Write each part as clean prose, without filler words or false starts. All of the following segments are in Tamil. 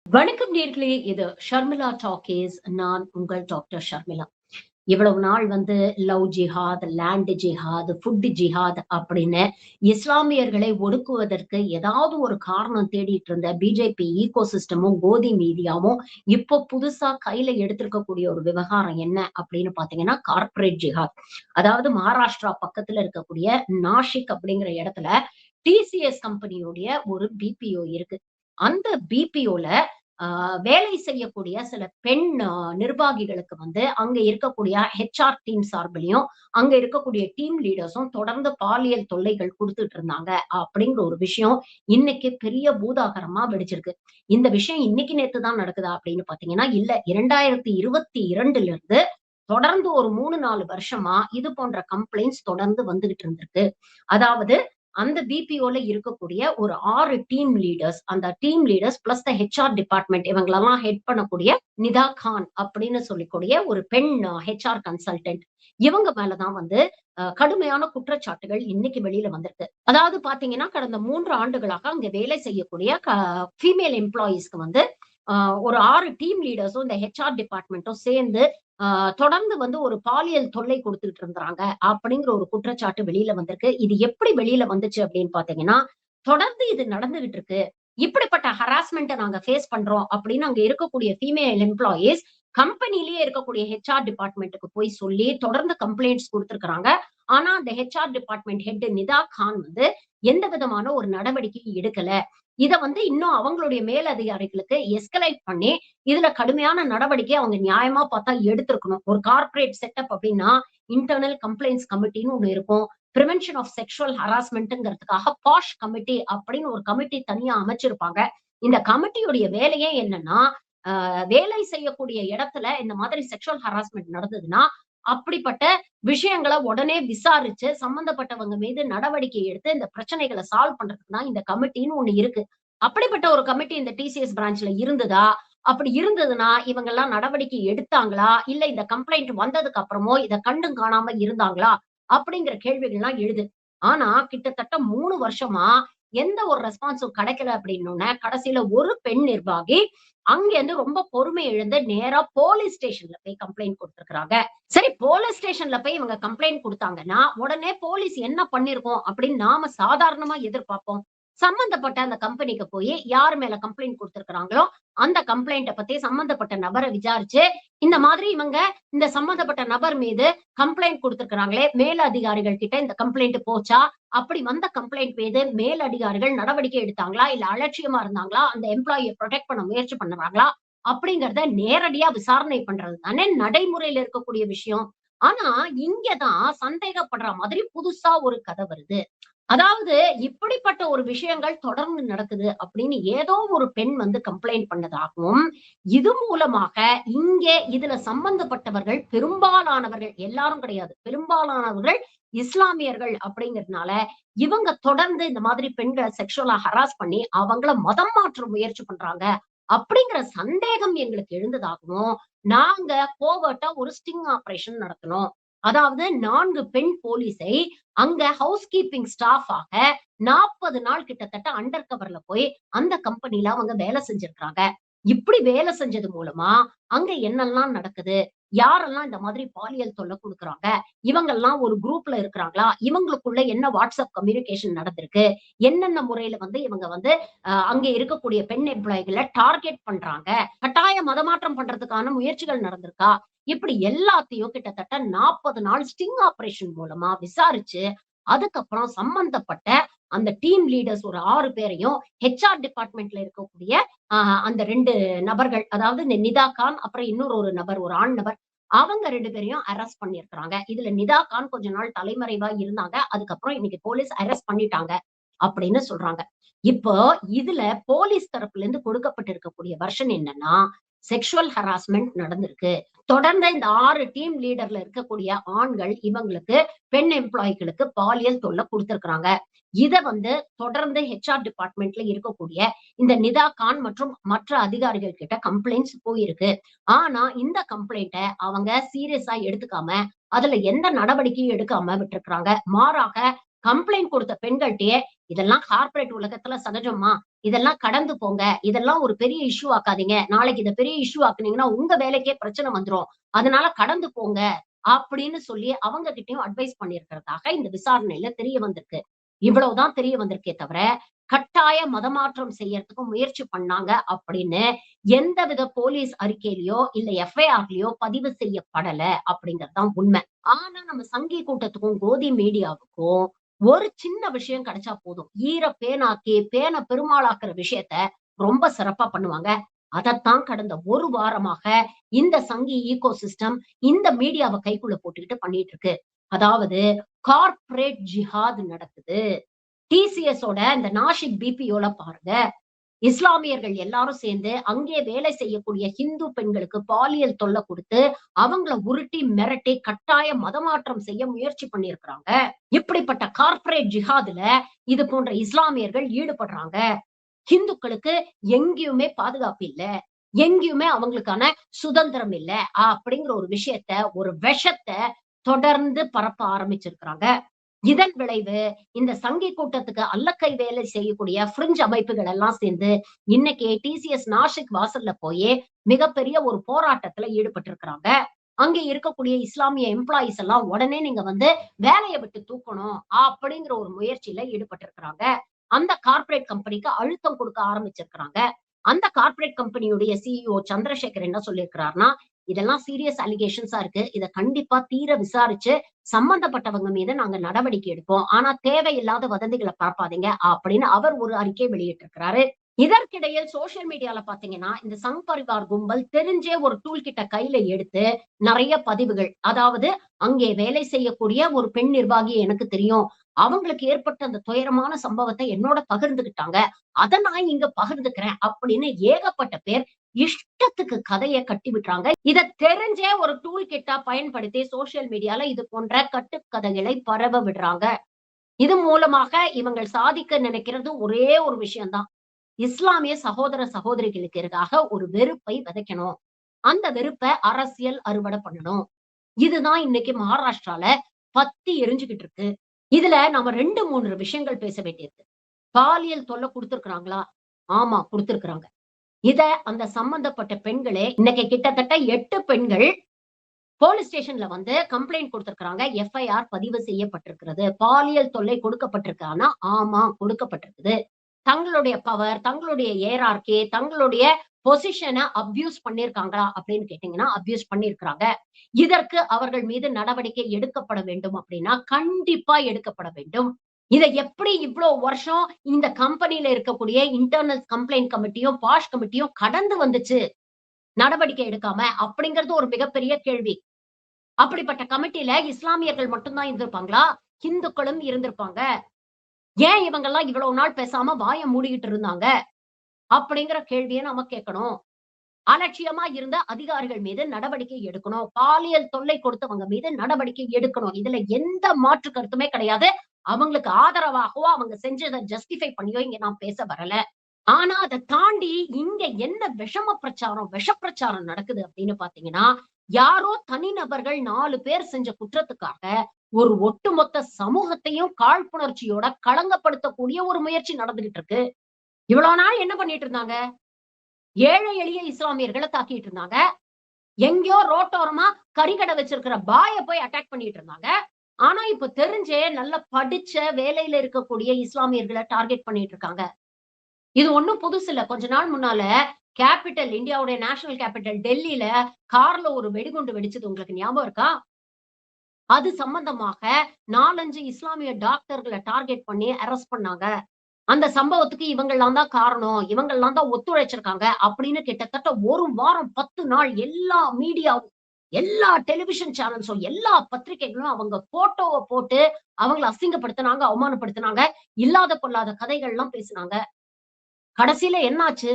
வணக்கம் நேர்களே. இது ஷர்மிளா டாக்கீஸ். நான் உங்கள் டாக்டர் ஷர்மிளா. இவ்வளவு நாள் லவ் ஜிஹாத், லேண்ட் ஜிஹாத், ஃபுட் ஜிஹாத் அப்படின்னு இஸ்லாமியர்களை ஒடுக்குவதற்கு ஏதாவது ஒரு காரணம் தேடிட்டு இருந்த பிஜேபி ஈகோ சிஸ்டமும் கோதி மீடியாவும் இப்போ புதுசா கையில எடுத்திருக்கக்கூடிய ஒரு விவகாரம் என்ன அப்படின்னு பாத்தீங்கன்னா கார்ப்பரேட் ஜிஹாத். அதாவது மகாராஷ்டிரா பக்கத்துல இருக்கக்கூடிய நாஷிக் அப்படிங்கிற இடத்துல டிசிஎஸ் கம்பெனியுடைய ஒரு பிபிஓ இருக்கு. அந்த பிபிஓல வேலை செய்யக்கூடிய சில பெண் நிர்வாகிகளுக்கு அங்க இருக்கக்கூடிய ஹெச்ஆர் டீம் சார்பிலையும் அங்க இருக்கக்கூடிய டீம் லீடர்ஸும் தொடர்ந்து பாலியல் தொல்லைகள் கொடுத்துட்டு இருந்தாங்க அப்படிங்கிற ஒரு விஷயம் இன்னைக்கு பெரிய பூதாகரமா வெடிச்சிருக்கு. இந்த விஷயம் இன்னைக்கு நேத்து தான் நடக்குதா அப்படின்னு பாத்தீங்கன்னா இல்ல, 2022ல இருந்து தொடர்ந்து ஒரு 3-4 வருஷமா இது போன்ற கம்ப்ளைண்ட்ஸ் தொடர்ந்து வந்துகிட்டு இருந்திருக்கு. அதாவது அந்த பிபிஓல இருக்கக்கூடிய ஒரு 6 டீம் லீடர்ஸ், அந்த team leaders plus the HR department இவங்களெல்லாம் ஹெட் பண்ணக்கூடிய நிதா கான் அப்படின்னு சொல்லக்கூடிய ஒரு பெண் ஹெச்ஆர் கன்சல்டன்ட். இவங்க மேலதான் கடுமையான குற்றச்சாட்டுகள் இன்னைக்கு வெளியில வந்திருக்கு. அதாவது பாத்தீங்கன்னா கடந்த 3 ஆண்டுகளாக அங்க வேலை செய்யக்கூடிய ஃபீமேல் எம்ப்ளாயீஸ்க்கு ஒரு 6 டீம் லீடர்ஸும் இந்த ஹெச்ஆர் டிபார்ட்மெண்ட்டும் சேர்ந்து தொடர்ந்து ஒரு பாலியல் தொல்லை கொடுத்துட்டு இருந்தாங்க அப்படிங்கிற ஒரு குற்றச்சாட்டு வெளியில வந்திருக்கு. இது எப்படி வெளியில வந்துச்சு அப்படின்னு பாத்தீங்கன்னா, தொடர்ந்து இது நடந்துகிட்டு இருக்கு. இப்படிப்பட்ட ஹராஸ்மெண்ட்டை நாங்க ஃபேஸ் பண்றோம் அப்படின்னு அங்க இருக்கக்கூடிய ஃபீமேல் எம்ப்ளாயீஸ் கம்பெனிலேயே இருக்கக்கூடிய ஹெச்ஆர் டிபார்ட்மெண்ட்டுக்கு போய் சொல்லி தொடர்ந்து கம்ப்ளைண்ட்ஸ் கொடுத்திருக்கிறாங்க. ஆனா அந்த HR department head Nida Khan எந்த விதமான ஒரு நடவடிக்கையும் எடுக்கல. இத இன்னும் அவங்களுடைய மேல் அதிகாரிகளுக்கு எஸ்கலேட் பண்ணி இதுல கடுமையான நடவடிக்கை அவங்க நியாயமா பார்த்தா எடுத்திருக்கணும். ஒரு கார்ப்பரேட் செட்டப் அப்படின்னா இன்டர்னல் கம்ப்ளைண்ட்ஸ் கமிட்டின்னு ஒண்ணு இருக்கும். பிரிவென்ஷன் ஆஃப் செக்ஷுவல் ஹராஸ்மெண்ட்ங்கிறதுக்காக பாஷ் கமிட்டி அப்படின்னு ஒரு கமிட்டி தனியா அமைச்சிருப்பாங்க. இந்த கமிட்டியுடைய வேலையே என்னன்னா, வேலை செய்யக்கூடிய இடத்துல இந்த மாதிரி செக்ஷுவல் ஹராஸ்மெண்ட் நடந்ததுன்னா அப்படிப்பட்ட விஷயங்களை உடனே விசாரிச்சு சம்பந்தப்பட்டவங்க மீது நடவடிக்கை எடுத்து இந்த பிரச்சனைகளை சால்வ் பண்றதுக்கு தான் இந்த கமிட்டின்னு ஒண்ணு இருக்கு. அப்படிப்பட்ட ஒரு கமிட்டி இந்த டிசிஎஸ் பிரான்ச்ல இருந்ததா? அப்படி இருந்ததுன்னா இவங்க எல்லாம் நடவடிக்கை எடுத்தாங்களா? இல்ல இந்த கம்ப்ளைண்ட் வந்ததுக்கு அப்புறமோ இத கண்டும் காணாம இருந்தாங்களா? அப்படிங்கிற கேள்விகள்லாம் எழுது. ஆனா கிட்டத்தட்ட 3 வருஷமா எந்த ஒரு ரெஸ்பான்ஸும் கிடைக்கல அப்படின்னோன கடைசியில ஒரு பெண் நிர்வாகி அங்க இருந்து ரொம்ப பொறுமை இழந்து நேரா போலீஸ் ஸ்டேஷன்ல போய் கம்ப்ளைண்ட் கொடுத்திருக்காங்க. சரி, போலீஸ் ஸ்டேஷன்ல போய் இவங்க கம்ப்ளைண்ட் கொடுத்தாங்கன்னா உடனே போலீஸ் என்ன பண்ணிருக்கோம் அப்படின்னு நாம சாதாரணமா எதிர்பார்ப்போம். சம்பந்தப்பட்ட அந்த கம்பெனிக்கு போய் யார் மேல கம்ப்ளைண்ட் கொடுத்திருக்கிறாங்களோ அந்த கம்ப்ளைண்ட பத்தி சம்பந்தப்பட்ட நபரை விசாரிச்சு இந்த மாதிரி இவங்க இந்த சம்பந்தப்பட்ட நபர் மீது கம்ப்ளைண்ட் கொடுத்திருக்கிறாங்களே, மேல் அதிகாரிகள் கிட்ட இந்த கம்ப்ளைண்ட் போச்சா? அப்படி வந்த கம்ப்ளைண்ட் மீது மேல் அதிகாரிகள் நடவடிக்கை எடுத்தாங்களா? இல்ல அலட்சியமா இருந்தாங்களா? அந்த எம்ப்ளாயியை ப்ரொடெக்ட் பண்ண முயற்சி பண்றாங்களா? அப்படிங்கறத நேரடியா விசாரணை பண்றது தானே நடைமுறையில இருக்கக்கூடிய விஷயம். ஆனா இங்கதான் சந்தேகப்படுற மாதிரி புதுசா ஒரு கதை வருது. அதாவது இப்படிப்பட்ட ஒரு விஷயங்கள் தொடர்ந்து நடக்குது அப்படின்னு ஏதோ ஒரு பெண் கம்ப்ளைண்ட் பண்ணதாகவும், இது மூலமாக இங்கே இதுல சம்பந்தப்பட்டவர்கள் பெரும்பாலானவர்கள், எல்லாரும் கிடையாது, பெரும்பாலானவர்கள் இஸ்லாமியர்கள் அப்படிங்கிறதுனால இவங்க தொடர்ந்து இந்த மாதிரி பெண்களை செக்ஷுவலா ஹராஸ் பண்ணி அவங்கள மதம் மாற்ற முயற்சி பண்றாங்க அப்படிங்கிற சந்தேகம் எங்களுக்கு எழுந்ததாகவும், நாங்க கோவர்ட்டா ஒரு ஸ்டிங் ஆபரேஷன் நடத்தினோம். அதாவது 4 பெண் போலீஸை அங்க ஹவுஸ் கீப்பிங் ஸ்டாஃபாக 40 நாள் கிட்டத்தட்ட அண்டர் கவர்ல போய் அந்த கம்பெனில அவங்க வேலை செஞ்சிருக்காங்க. இப்படி வேலை செஞ்சது மூலமா அங்க என்னெல்லாம் நடக்குது? யாரெல்லாம் இந்த மாதிரி பாலியல் தொல்லை குடுக்குறாங்க? இவங்கெல்லாம் ஒரு குரூப்ல இருக்கிறாங்களா? இவங்களுக்குள்ள என்ன வாட்ஸ்அப் கம்யூனிகேஷன் நடந்திருக்கு? என்னென்ன முறையில இவங்க அங்க இருக்கக்கூடிய பெண் எம்ப்ளாயிகள டார்கெட் பண்றாங்க? கட்டாய மதமாற்றம் பண்றதுக்கான முயற்சிகள் நடந்திருக்கா? இப்படி எல்லாத்தையும் கிட்டத்தட்ட 40 நாள் ஸ்டிங் ஆபரேஷன் மூலமா விசாரிச்சு, அதுக்கப்புறம் சம்பந்தப்பட்ட அந்த டீம் லீடர்ஸ் ஒரு 6 பேரையும் ஹெச்ஆர் டிபார்ட்மெண்ட்ல இருக்கக்கூடிய அந்த 2 நபர்கள், அதாவது இந்த நிதா கான் அப்புறம் இன்னொரு ஒரு நபர், ஒரு ஆண் நபர், அவங்க 2 பேரையும் அரெஸ்ட் பண்ணியிருக்கிறாங்க. இதுல நிதா கான் கொஞ்ச நாள் தலைமறைவா இருந்தாங்க. அதுக்கப்புறம் இன்னைக்கு போலீஸ் அரெஸ்ட் பண்ணிட்டாங்க அப்படின்னு சொல்றாங்க. இப்போ இதுல போலீஸ் தரப்புல இருந்து கொடுக்கப்பட்டிருக்கக்கூடிய வெர்ஷன் என்னன்னா, செக்ஷுவல் ஹராஸ்மெண்ட் நடந்திருக்கு. தொடர்ந்து இந்த 6 டீம் லீடர்ல இருக்கக்கூடிய ஆண்கள் இவங்களுக்கு பெண் எம்ப்ளாய்களுக்கு பாலியல் தொல்லை கொடுத்திருக்கிறாங்க. இத தொடர்ந்து ஹெச்ஆர் டிபார்ட்மெண்ட்ல இருக்கக்கூடிய இந்த நிதா கான் மற்றும் மற்ற அதிகாரிகள் கிட்ட கம்ப்ளைண்ட்ஸ் போயிருக்கு. ஆனா இந்த கம்ப்ளைண்ட்ட அவங்க சீரியஸா எடுத்துக்காம அதுல எந்த நடவடிக்கையும் எடுக்காம விட்டுருக்காங்க. மாறாக கம்ப்ளைண்ட் கொடுத்த பெண்கள்ட்டயே இதெல்லாம் கார்ப்பரேட் உலகத்துல சகஜமா. இதெல்லாம் கடந்து போங்க. இதெல்லாம் ஒரு பெரிய இஷ்யூ ஆக்காதீங்க. நாளைக்கு இத பெரிய இஷ்யூ ஆக்குனீங்கன்னா, உங்க வேலைக்கே பிரச்சனை வந்துரும். அதனால கடந்து போங்க. அப்படின்னு சொல்லி அவங்க கிட்டயும் அட்வைஸ் பண்ணியிருக்கிறதாக இந்த விசாரணையில தெரிய வந்திருக்கு. இவ்வளவுதான் தெரிய வந்திருக்கே தவிர, கட்டாய மதமாற்றம் செய்யறதுக்கு முயற்சி பண்ணாங்க அப்படின்னு எந்தவித போலீஸ் அறிக்கையிலயோ, இல்ல எஃப்ஐஆர்லயோ பதிவு செய்யப்படல அப்படிங்கிறது தான் உண்மை. ஆனா நம்ம சங்கி கூட்டத்துக்கும், கோதி மீடியாவுக்கும் ஒரு சின்ன விஷயம் கிடைச்சா போதும். ஈர பேனாக்கி, பேன பெருமாளாக்குற விஷயத்த ரொம்ப சிறப்பா பண்ணுவாங்க. அதத்தான் கடந்த 1 வாரமாக இந்த சங்கி ஈகோசிஸ்டம் இந்த மீடியாவ கைக்குள்ள போட்டுக்கிட்டு பண்ணிட்டு இருக்கு. அதாவது கார்ப்பரேட் ஜிஹாத் நடக்குது. டிசிஎஸ் ஓட இந்த நாஷிக் பிபிஓல பாருங்க. இஸ்லாமியர்கள் எல்லாரும் சேர்ந்து அங்கே வேலை செய்யக்கூடிய ஹிந்து பெண்களுக்கு பாலியல் தொல்லை குடுத்து, அவங்கள உருட்டி, மிரட்டி, கட்டாய மதமாற்றம் செய்ய முயற்சி பண்ணியிருக்கிறாங்க. இப்படிப்பட்ட கார்ப்பரேட் ஜிஹாதுல இது போன்ற இஸ்லாமியர்கள் ஈடுபடுறாங்க. ஹிந்துக்களுக்கு எங்கேயுமே பாதுகாப்பு இல்ல. எங்கேயுமே அவங்களுக்கான சுதந்திரம் இல்ல. அப்படிங்கிற ஒரு விஷயத்த, ஒரு விஷத்த தொடர்ந்து பரப்ப ஆரம்பிச்சிருக்கிறாங்க. இதன் விளைவு இந்த சங்கி கூட்டத்துக்கு அல்லக்கை வேலை செய்யக்கூடிய பிரிஞ்ச் அமைப்புகள் எல்லாம் சேர்ந்து இன்னைக்கு டிசிஎஸ் நாஷிக் வாசல்ல போய் மிகப்பெரிய ஒரு போராட்டத்துல ஈடுபட்டிருக்கிறாங்க. அங்க இருக்கக்கூடிய இஸ்லாமிய எம்ப்ளாயிஸ் எல்லாம் உடனே நீங்க வந்து வேலையை விட்டு தூக்கணும் அப்படிங்கிற ஒரு முயற்சியில ஈடுபட்டிருக்கிறாங்க. அந்த கார்ப்பரேட் கம்பெனிக்கு அழுத்தம் கொடுக்க ஆரம்பிச்சிருக்கிறாங்க. அந்த கார்ப்பரேட் கம்பெனியுடைய சிஇஓ சந்திரசேகர் என்ன சொல்லியிருக்கிறார்னா, இதெல்லாம் சீரியஸ் அலிகேஷன்ஸா இருக்கு. இத கண்டிப்பா தீர விசாரிச்சு சம்பந்தப்பட்டவங்க மீது நாங்க நடவடிக்கை எடுப்போம். ஆனா தேவையில்லாத வதந்திகளை பரப்பாதீங்க அப்படின்னு அவர் ஒரு அறிக்கை வெளியிட்டிருக்கிறாரு. இதற்கிடையில் சோசியல் மீடியால பாத்தீங்கன்னா, இந்த சங் பரிவார் கும்பல் தெரிஞ்சே ஒரு டூல் கிட்ட கையில எடுத்து நெறைய பதிவுகள், அதாவது அங்கே வேலை செய்யக்கூடிய ஒரு பெண் நிர்வாகி எனக்கு தெரியும். அவங்களுக்கு ஏற்பட்ட அந்த துயரமான சம்பவத்தை என்னோட பகிர்ந்துகிட்டாங்க. அத நான் இங்க பகிர்ந்துக்கிறேன் அப்படின்னு ஏகப்பட்ட பேர் இஷ்டத்துக்கு கதைய கட்டி விட்டுறாங்க. இத தெரிஞ்சே ஒரு டூல் கிட்டா பயன்படுத்தி சோசியல் மீடியால இது போன்ற கட்டுக்கதைகளை பரவ விடுறாங்க. இது மூலமாக இவங்கள் சாதிக்க நினைக்கிறது ஒரே ஒரு விஷயம் தான். இஸ்லாமிய சகோதர சகோதரிகளுக்கு எதிராக ஒரு வெறுப்பை விதைக்கணும். அந்த வெறுப்ப அரசியல் அறுவடை பண்ணணும். இதுதான் இன்னைக்கு மகாராஷ்டிரால பத்தி எரிஞ்சுகிட்டு இருக்கு. இதுல நம்ம 2, 3 விஷயங்கள் பேச வேண்டியிருக்கு. பாலியல் தொல்லை குடுத்திருக்கிறாங்களா? ஆமா குடுத்திருக்கிறாங்க. இத அந்த சம்பந்தப்பட்ட பெண்களே இன்னைக்கு கிட்டத்தட்ட 8 பெண்கள் போலீஸ் ஸ்டேஷன்ல வந்து கம்ப்ளைண்ட் குடுத்திருக்கிறாங்க. எஃப்ஐஆர் பதிவு செய்யப்பட்டிருக்கிறது. பாலியல் தொல்லை கொடுக்கப்பட்டிருக்கான்னா, ஆமா கொடுக்கப்பட்டிருக்குது. தங்களுடைய பவர், தங்களுடைய ஹியரார்கி, தங்களுடைய பொசிஷன அப்யூஸ் பண்ணியிருக்காங்களா அப்படின்னு கேட்டீங்கன்னா, அப்யூஸ் பண்ணியிருக்கிறாங்க. இதற்கு அவர்கள் மீது நடவடிக்கை எடுக்கப்பட வேண்டும் அப்படின்னா, கண்டிப்பா எடுக்கப்பட வேண்டும். இத எப்படி இவ்ளோ வருஷம் இந்த கம்பெனில இருக்கக்கூடிய இன்டர்னல் கம்ப்ளைண்ட் கமிட்டியும், பாஷ் கமிட்டியும் கடந்து வந்துச்சு, நடவடிக்கை எடுக்காம அப்படிங்கிறது ஒரு மிகப்பெரிய கேள்வி. அப்படிப்பட்ட கமிட்டில இஸ்லாமியர்கள் மட்டும் தான் இருந்திருப்பாங்களா? இந்துக்களும் இருந்திருப்பாங்க. ஏன் இவங்கெல்லாம் இவ்வளவு நாள் பேசாம வாய மூடிக்கிட்டு இருந்தாங்க? அப்படிங்கிற கேள்விய நாம கேட்கணும். அலட்சியமா இருந்த அதிகாரிகள் மீது நடவடிக்கை எடுக்கணும். பாலியல் தொல்லை கொடுத்தவங்க மீது நடவடிக்கை எடுக்கணும். இதுல எந்த மாற்று கருத்துமே கிடையாது. அவங்களுக்கு ஆதரவாகவோ, அவங்க செஞ்சத ஜஸ்டிஃபை பண்ணியோ இங்க நான் பேச வரல. ஆனா அத தாண்டி இங்க என்ன விஷ பிரச்சாரம் நடக்குது அப்படின்னு பாத்தீங்கன்னா, யாரோ தனிநபர்கள் 4 பேர் செஞ்ச குற்றத்துக்காக ஒரு ஒட்டுமொத்த சமூகத்தையும் காழ்ப்புணர்ச்சியோட களங்கப்படுத்தக்கூடிய ஒரு முயற்சி நடந்துகிட்டு இருக்கு. இவ்வளவு நாள் என்ன பண்ணிட்டு இருந்தாங்க? ஏழை எளிய இஸ்லாமியர்கள தாக்கிட்டு இருந்தாங்க. எங்கேயோ ரோட்டோரமா கறிக்கடை வச்சிருக்கிற பாய போய் அட்டாக் பண்ணிட்டு இருந்தாங்க. ஆனா இப்ப தெரிஞ்சே நல்ல படிச்ச வேலையில இருக்கக்கூடிய இஸ்லாமியர்கள டார்கெட் பண்ணிட்டு இருக்காங்க. இது ஒண்ணும் புதுசு இல்ல. கொஞ்ச நாள் முன்னால இந்தியாவுடைய நேஷனல் கேபிட்டல் டெல்லியில கார்ல ஒரு வெடிகுண்டு வெடிச்சது உங்களுக்கு ஞாபகம் இருக்கா? அது சம்பந்தமாக 4, 5 இஸ்லாமிய டாக்டர்கள டார்கெட் பண்ணி அரெஸ்ட் பண்ணாங்க. அந்த சம்பவத்துக்கு இவங்கல்லாம் தான் காரணம். இவங்கல்லாம் தான் ஒத்துழைச்சிருக்காங்க அப்படின்னு கிட்டத்தட்ட 1 வாரம் 10 நாள் எல்லா மீடியாவும், எல்லா டெலிவிஷன் சேனல்ஸும், எல்லா பத்திரிகைகளும் அவங்க போட்டோவ போட்டு அவங்கள அசிங்கப்படுத்துனாங்க, அவமானப்படுத்துனாங்க. இல்லாத பொல்லாத கதைகள்லாம் பேசுனாங்க. கடைசியில என்னாச்சு?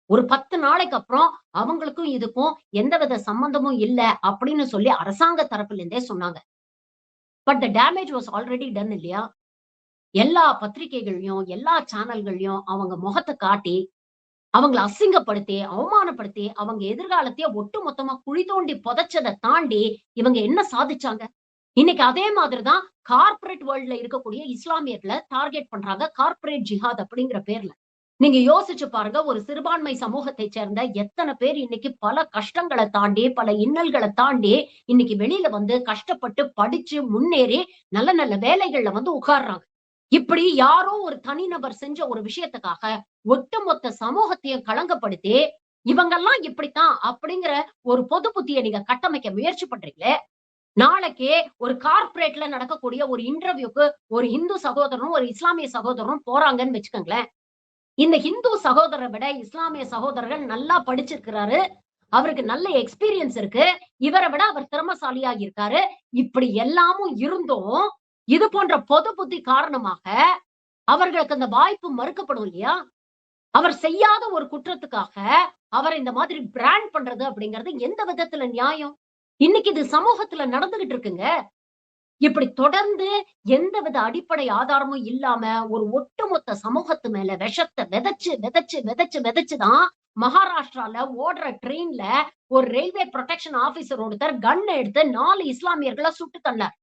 ஒரு 10 நாளைக்கு அப்புறம் அவங்களுக்கும் இதுக்கும் எந்தவித சம்பந்தமும் இல்ல அப்படின்னு சொல்லி அரசாங்க தரப்புல இருந்தே சொன்னாங்க. But the damage was already done இல்லையா? எல்லா பத்திரிகைகள்லயும், எல்லா சேனல்கள்லயும் அவங்க முகத்த காட்டி, அவங்கள அசிங்கப்படுத்தி, அவமானப்படுத்தி, அவங்க எதிர்காலத்தையே ஒட்டுமொத்தமா குழி தோண்டி புதைச்சத தாண்டி இவங்க என்ன சாதிச்சாங்க? இன்னைக்கு அதே மாதிரிதான் கார்ப்பரேட் வேர்ல்ட்ல இருக்கக்கூடிய இஸ்லாமியர்களை டார்கெட் பண்றாங்க, கார்ப்பரேட் ஜிஹாத் அப்படிங்கிற பேர்ல. நீங்க யோசிச்சு பாருங்க, ஒரு சிறுபான்மை சமூகத்தை சேர்ந்த எத்தனை பேர் இன்னைக்கு பல கஷ்டங்களை தாண்டி, பல இன்னல்களை தாண்டி இன்னைக்கு வெளியில வந்து கஷ்டப்பட்டு படிச்சு முன்னேறி நல்ல நல்ல வேலைகள்ல வந்து உட்கார்றாங்க. இப்படி யாரோ ஒரு தனிநபர் செஞ்ச ஒரு விஷயத்துக்காக ஒட்டுமொத்த சமூகத்தையும் களங்கப்படுத்தி இவங்கெல்லாம் இப்படித்தான் அப்படிங்கிற ஒரு பொது புத்தியை நீங்க கட்டமைக்க முயற்சி பண்றீங்களே, நாளைக்கு ஒரு கார்ப்பரேட்ல நடக்கக்கூடிய ஒரு இன்டர்வியூக்கு ஒரு இந்து சகோதரனும் ஒரு இஸ்லாமிய சகோதரனும் போறாங்கன்னு வச்சுக்கோங்களேன். இந்த இந்து சகோதரரை விட இஸ்லாமிய சகோதரர்கள் நல்லா படிச்சிருக்கிறாரு, அவருக்கு நல்ல எக்ஸ்பீரியன்ஸ் இருக்கு, இவரை விட அவர் திறமசாலியா இருக்காரு. இப்படி எல்லாமும் இருந்தும் இது போன்ற பொது புத்தி காரணமாக அவர்களுக்கு அந்த வாய்ப்பு மறுக்கப்படும் இல்லையா? அவர் செய்யாத ஒரு குற்றத்துக்காக அவர் இந்த மாதிரி பிராண்ட் பண்றது அப்படிங்கிறது எந்த விதத்துல நியாயம்? இன்னைக்கு இது சமூகத்துல நடந்துகிட்டு இருக்குங்க. இப்படி தொடர்ந்து எந்தவித அடிப்படை ஆதாரமும் இல்லாம ஒரு ஒட்டுமொத்த சமூகத்து மேல விஷத்தை விதைச்சுதான் மகாராஷ்டிரால ஓடுற ட்ரெயின்ல ஒரு ரயில்வே ப்ரொடெக்ஷன் ஆபீசர் ஒருத்தர் கன் எடுத்து 4 இஸ்லாமியர்களை சுட்டு தள்ளார்.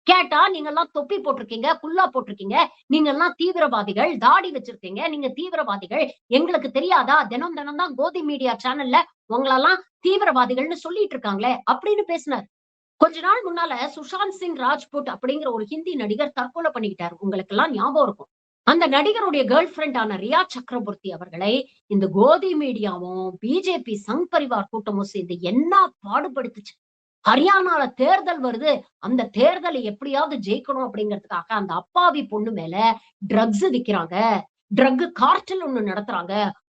கேட்டா நீங்க எல்லாம் தொப்பி போட்டிருக்கீங்க, குல்லா போட்டிருக்கீங்க, நீங்க எல்லாம் தீவிரவாதிகள், தாடி வச்சிருக்கீங்க, நீங்க தீவிரவாதிகள், எங்களுக்கு தெரியாதா? தினம் தினம் தான் கோதி மீடியா சேனல்ல உங்களெல்லாம் தீவிரவாதிகள்னு சொல்லிட்டு இருக்காங்களே அப்படின்னு பேசினார். கொஞ்ச நாள் முன்னால சுஷாந்த் சிங் ராஜ்புட் அப்படிங்கிற ஒரு ஹிந்தி நடிகர் தற்கொலை பண்ணிக்கிட்டாரு. உங்களுக்கு எல்லாம் ஞாபகம் இருக்கும். அந்த நடிகருடைய கேர்ள் ஃபிரெண்டான ரியா சக்கரவர்த்தி அவர்களை இந்த கோதி மீடியாவும் பிஜேபி சங் பரிவார் கூட்டமும் சேர்ந்து என்ன பாடுபடுத்துச்சு. ஹரியானால தேர்தல் வருது, அந்த தேர்தலை எப்படியாவது ஜெயிக்கணும் அப்படிங்கிறதுக்காக அந்த அப்பாவி பொண்ணு மேல ட்ரக்ஸ் விக்கிறாங்க, ட்ரக் கார்டல் ஒண்ணு நடத்துறாங்க.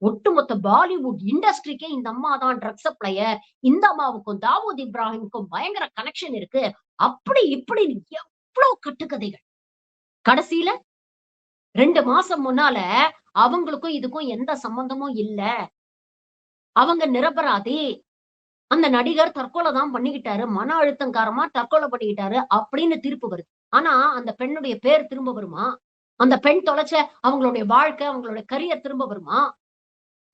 ஒட்டுமொத்த பாலிவுட் இண்டஸ்ட்ரிக்கே இந்த அம்மா தான் ட்ரக் சப்ளையர், இந்த அம்மாவுக்கும் தாவூத் இப்ராஹிமுக்கும் பயங்கர கனெக்ஷன் இருக்கு, அப்படி இப்படி எவ்வளவு கட்டுக்கதைகள். கடைசியில 2 மாசம் முன்னால அவங்களுக்கும் இதுக்கும் எந்த சம்பந்தமும் இல்ல, அவங்க நிரபராதி, அந்த நடிகர் தற்கொலை தான் பண்ணிக்கிட்டாரு, மன அழுத்தம் காரணமா தற்கொலை பண்ணிக்கிட்டாரு அப்படின்னு தீர்ப்பு வருது. ஆனா அந்த பெண்ணுடைய பேர் திரும்ப வருமா? அந்த பெண் தொலைச்ச அவங்களுடைய வாழ்க்கை, அவங்களுடைய கரியர் திரும்ப வருமா?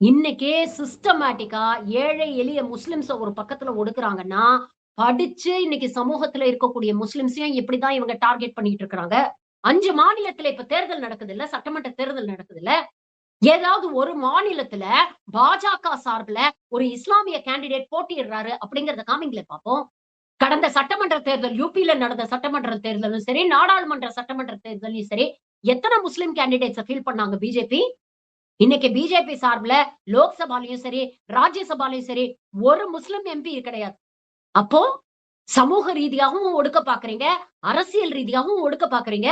இன்னைக்கே சிஸ்டமேட்டிக்கா ஏழை எளிய முஸ்லிம்ஸ ஒரு பக்கத்துல ஒடுக்குறாங்கன்னா, படிச்சு இன்னைக்கு சமூகத்துல இருக்கக்கூடிய முஸ்லிம்ஸையும் இப்படிதான் இவங்க டார்கெட் பண்ணிட்டு இருக்காங்க. 5 மாநிலத்தில இப்ப தேர்தல் நடக்குதுல்ல, சட்டமன்ற தேர்தல் நடக்குதுல்ல. ஏதாவது ஒரு மாநிலத்துல பாஜக சார்புல ஒரு இஸ்லாமிய கேண்டிடேட் போட்டியிடுறாரு அப்படிங்கறத காமிங்களேன் பாப்போம். கடந்த சட்டமன்ற தேர்தல் யூபில நடந்த சட்டமன்ற தேர்தலும் சரி, நாடாளுமன்ற சட்டமன்ற தேர்தலையும் சரி, எத்தனை முஸ்லிம் கேண்டிடேட்ஸ ஃபீல் பண்ணாங்க பிஜேபி? இன்னைக்கு பிஜேபி சார்புல லோக்சபாலையும் சரி, ராஜ்யசபாலையும் சரி, ஒரு முஸ்லிம் எம்பி கிடையாது. அப்போ சமூக ரீதியாகவும் ஒடுக்க பாக்குறீங்க, அரசியல் ரீதியாகவும் ஒடுக்க பாக்குறீங்க.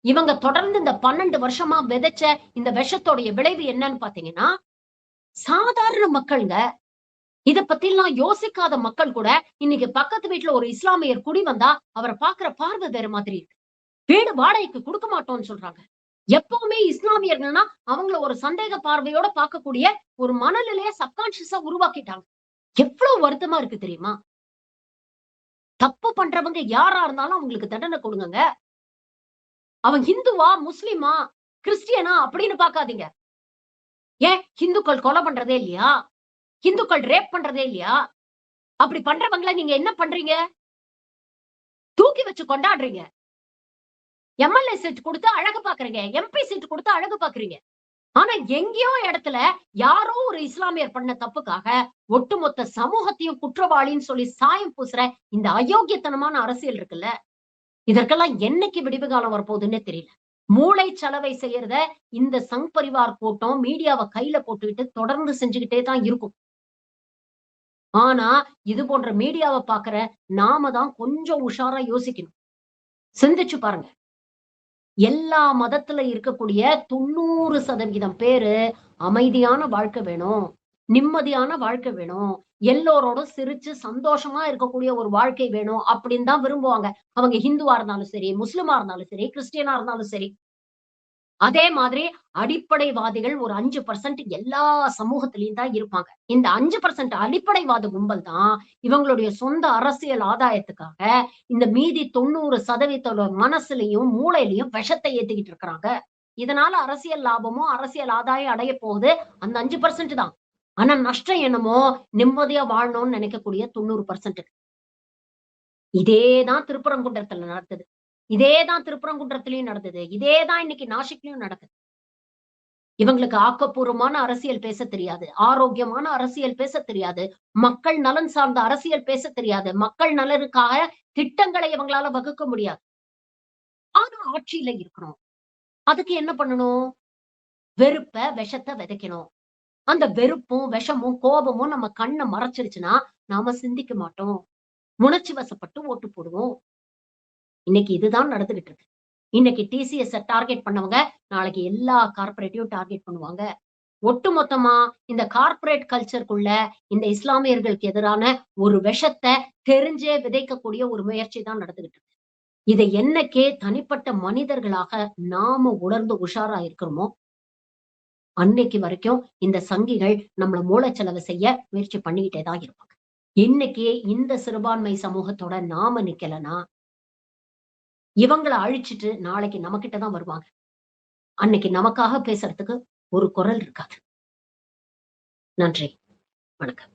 இவங்க தொடர்ந்து இந்த 12 வருஷமா விதைச்ச இந்த விஷத்தோடைய விளைவு என்னன்னு பாத்தீங்கன்னா, சாதாரண மக்கள்ங்க. இத பத்தி எல்லாம் யோசிக்காத மக்கள் கூட இன்னைக்கு பக்கத்து வீட்டுல ஒரு இஸ்லாமியர் குடி வந்தா அவரை பாக்குற பார்வை வேற மாதிரி இருக்கு. வீடு வாடகைக்கு கொடுக்க மாட்டோம்னு சொல்றாங்க. எப்பவுமே இஸ்லாமியர்கள்னா அவங்கள ஒரு சந்தேக பார்வையோட பார்க்கக்கூடிய ஒரு மனநிலைய சப்கான்சியஸா உருவாக்கிட்டாங்க. எவ்வளவு வருத்தமா இருக்கு தெரியுமா? தப்பு பண்றவங்க யாரா இருந்தாலும் அவங்களுக்கு தண்டனை கொடுங்க. அவன் ஹிந்துவா, முஸ்லிமா, கிறிஸ்டியனா அப்படின்னு பாக்காதீங்க. ஏன் ஹிந்துக்கள் கொலை பண்றதே இல்லையா? ஹிந்துக்கள் ரேப் பண்றதே இல்லையா? அப்படி பண்றவங்கள நீங்க என்ன பண்றீங்க? தூக்கி வச்சு கொண்டாடுறீங்க. எம்எல்ஏ சீட் கொடுத்து அழகு பாக்குறீங்க, எம்பி சீட் கொடுத்து அழகு பாக்குறீங்க. ஆனா எங்கேயோ இடத்துல யாரோ ஒரு இஸ்லாமியர் பண்ண தப்புக்காக ஒட்டுமொத்த சமூகத்தையும் குற்றவாளின்னு சொல்லி சாயம் பூசுற இந்த அயோக்கியத்தனமான அரசியல் இருக்குல்ல, இதற்கெல்லாம் என்னைக்கு விடிவு காலம் வரப்போகுதுன்னே தெரியல. மூளை சலவை செய்யறத இந்த சங் பரிவார் கூட்டம் மீடியாவை கையில போட்டுக்கிட்டு தொடர்ந்து செஞ்சுக்கிட்டே தான் இருக்கும். ஆனா இது போன்ற மீடியாவை பாக்குற நாம தான் கொஞ்சம் உஷாரா யோசிக்கணும். சிந்திச்சு பாருங்க. எல்லா மதத்துல இருக்கக்கூடிய 90% பேரு அமைதியான வாழ்க்கை வேணும், நிம்மதியான வாழ்க்கை வேணும், எல்லோரோடும் சிரிச்சு சந்தோஷமா இருக்கக்கூடிய ஒரு வாழ்க்கை வேணும் அப்படின்னு தான் விரும்புவாங்க. அவங்க ஹிந்துவா இருந்தாலும் சரி, முஸ்லிமா இருந்தாலும் சரி, கிறிஸ்டியனா இருந்தாலும் சரி. அதே மாதிரி அடிப்படைவாதிகள் ஒரு 5% எல்லா சமூகத்திலயும் தான் இருப்பாங்க. இந்த 5% அடிப்படைவாத கும்பல் தான் இவங்களுடைய சொந்த அரசியல் ஆதாயத்துக்காக இந்த மீதி 90% மனசுலயும் மூளையிலயும் விஷத்தை ஏத்திக்கிட்டு இருக்கிறாங்க. இதனால அரசியல் லாபமும் அரசியல் ஆதாயம் அடைய போகுது அந்த 5% தான். ஆனா நஷ்டம் என்னமோ நிம்மதியா வாழணும்னு நினைக்கக்கூடிய 90%. இதேதான் திருப்பரங்குன்றத்துல நடந்தது. இதேதான் திருப்பரங்குன்றத்திலயும் நடந்தது. இதேதான் இன்னைக்கு நாசிக்லயும் நடக்குது. இவங்களுக்கு ஆக்கப்பூர்வமான அரசியல் பேசத் தெரியாது. ஆரோக்கியமான அரசியல் பேசத் தெரியாது. மக்கள் நலன் சார்ந்த அரசியல் பேசத் தெரியாது. மக்கள் நலனுக்காக திட்டங்களை இவங்களால வகுக்க முடியாது. ஆனா ஆட்சியில இருக்கணும். அதுக்கு என்ன பண்ணணும்? வெறுப்ப, விஷத்த விதைக்கணும். அந்த வெறுப்பும், விஷமும், கோபமும் நம்ம கண்ண மறைச்சிருச்சுன்னா, நாம சிந்திக்க மாட்டோம். உணர்ச்சி வசப்பட்டு ஓட்டு போடுவோம். இன்னைக்கு இதுதான் நடந்துகிட்டு இருக்கு. இன்னைக்கு டிசிஎஸ் டார்கெட் பண்ணவங்க, நாளைக்கு எல்லா கார்ப்பரேட்டையும் டார்கெட் பண்ணுவாங்க. ஒட்டுமொத்தமா இந்த கார்ப்பரேட் கல்ச்சர்க்குள்ள இந்த இஸ்லாமியர்களுக்கு எதிரான ஒரு விஷத்த தெரிஞ்சே விதைக்கக்கூடிய ஒரு முயற்சி தான் நடந்துகிட்டு இருக்கு. இதை என்னைக்கே தனிப்பட்ட மனிதர்களாக நாம உணர்ந்து உஷாரா இருக்கிறோமோ, அன்னைக்கு வரைக்கும் இந்த சங்கிகள் நம்மள மூளைச்சலவை செய்ய முயற்சி பண்ணிக்கிட்டே தான் இருப்பாங்க. இன்னைக்கு இந்த சிறுபான்மை சமூகத்தோட நாம நிக்கலன்னா, இவங்கள அழிச்சுட்டு நாளைக்கு நம்மகிட்ட தான் வருவாங்க. அன்னைக்கு நமக்காக பேசுறதுக்கு ஒரு குரல் இருக்காது. நன்றி. வணக்கம்.